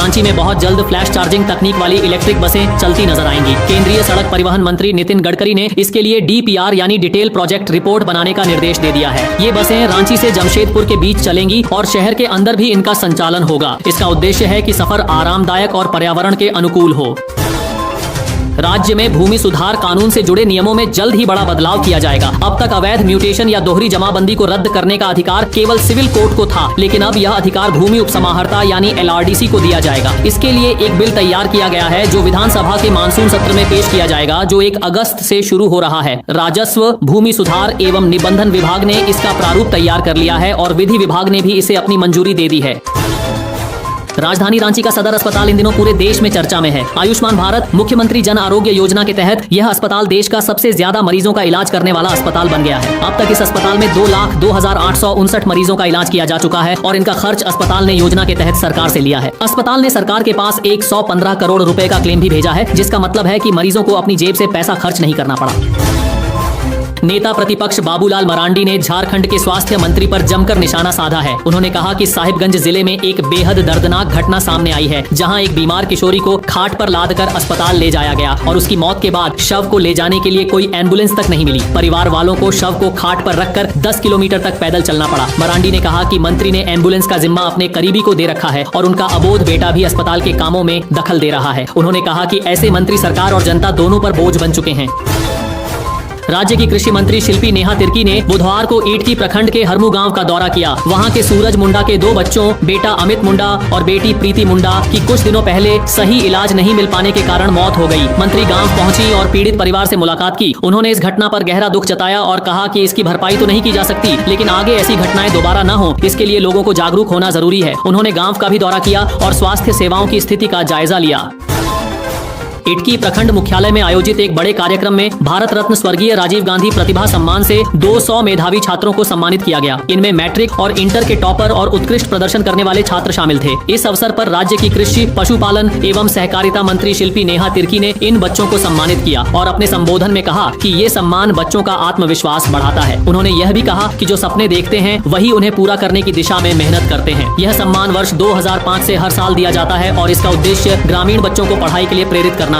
रांची में बहुत जल्द फ्लैश चार्जिंग तकनीक वाली इलेक्ट्रिक बसें चलती नजर आएंगी। केंद्रीय सड़क परिवहन मंत्री नितिन गडकरी ने इसके लिए DPR यानी डिटेल प्रोजेक्ट रिपोर्ट बनाने का निर्देश दे दिया है। ये बसें रांची से जमशेदपुर के बीच चलेंगी और शहर के अंदर भी इनका संचालन होगा। इसका उद्देश्य है कि सफर आरामदायक और पर्यावरण के अनुकूल हो। राज्य में भूमि सुधार कानून से जुड़े नियमों में जल्द ही बड़ा बदलाव किया जाएगा। अब तक अवैध म्यूटेशन या दोहरी जमाबंदी को रद्द करने का अधिकार केवल सिविल कोर्ट को था, लेकिन अब यह अधिकार भूमि उपसमाहर्ता यानी LRDC को दिया जाएगा। इसके लिए एक बिल तैयार किया गया है जो विधानसभा के मानसून सत्र में पेश किया जाएगा, जो 1 अगस्त से शुरू हो रहा है। राजस्व, भूमि सुधार एवं निबंधन विभाग ने इसका प्रारूप तैयार कर लिया है और विधि विभाग ने भी इसे अपनी मंजूरी दे दी है। राजधानी रांची का सदर अस्पताल इन दिनों पूरे देश में चर्चा में है। आयुष्मान भारत मुख्यमंत्री जन आरोग्य योजना के तहत यह अस्पताल देश का सबसे ज्यादा मरीजों का इलाज करने वाला अस्पताल बन गया है। अब तक इस अस्पताल में 2,02,859 मरीजों का इलाज किया जा चुका है और इनका खर्च अस्पताल ने योजना के तहत सरकार से लिया है। अस्पताल ने सरकार के पास 115 करोड़ रुपए का क्लेम भी भेजा है, जिसका मतलब है कि मरीजों को अपनी जेब से पैसा खर्च नहीं करना पड़ा। नेता प्रतिपक्ष बाबूलाल मरांडी ने झारखंड के स्वास्थ्य मंत्री पर जमकर निशाना साधा है। उन्होंने कहा कि साहिबगंज जिले में एक बेहद दर्दनाक घटना सामने आई है, जहां एक बीमार किशोरी को खाट पर लादकर अस्पताल ले जाया गया और उसकी मौत के बाद शव को ले जाने के लिए कोई एम्बुलेंस तक नहीं मिली। परिवार वालों को शव को खाट पर रखकर 10 किलोमीटर तक पैदल चलना पड़ा। मरांडी ने कहा कि मंत्री ने एम्बुलेंस का जिम्मा अपने करीबी को दे रखा है और उनका अबोध बेटा भी अस्पताल के कामों में दखल दे रहा है। उन्होंने कहा कि ऐसे मंत्री सरकार और जनता दोनों पर बोझ बन चुके हैं। राज्य की कृषि मंत्री शिल्पी नेहा तिर्की ने बुधवार को ईटकी प्रखंड के हरमू गांव का दौरा किया। वहां के सूरज मुंडा के 2 बच्चों, बेटा अमित मुंडा और बेटी प्रीति मुंडा की कुछ दिनों पहले सही इलाज नहीं मिल पाने के कारण मौत हो गई। मंत्री गांव पहुंची और पीड़ित परिवार से मुलाकात की। उन्होंने इस घटना पर गहरा दुख जताया और कहा कि इसकी भरपाई तो नहीं की जा सकती, लेकिन आगे ऐसी घटनाएं दोबारा न हो, इसके लिए लोगों को जागरूक होना जरूरी है। उन्होंने गाँव का भी दौरा किया और स्वास्थ्य सेवाओं की स्थिति का जायजा लिया। इटकी प्रखंड मुख्यालय में आयोजित एक बड़े कार्यक्रम में भारत रत्न स्वर्गीय राजीव गांधी प्रतिभा सम्मान से 200 मेधावी छात्रों को सम्मानित किया गया। इनमें मैट्रिक और इंटर के टॉपर और उत्कृष्ट प्रदर्शन करने वाले छात्र शामिल थे। इस अवसर पर राज्य की कृषि, पशुपालन एवं सहकारिता मंत्री शिल्पी नेहा तिर्की ने इन बच्चों को सम्मानित किया और अपने संबोधन में कहा कि ये सम्मान बच्चों का आत्मविश्वास बढ़ाता है। उन्होंने यह भी कहा कि जो सपने देखते हैं वही उन्हें पूरा करने की दिशा में मेहनत करते हैं। यह सम्मान वर्ष 2005 से हर साल दिया जाता है और इसका उद्देश्य ग्रामीण बच्चों को पढ़ाई के लिए प्रेरित करना है।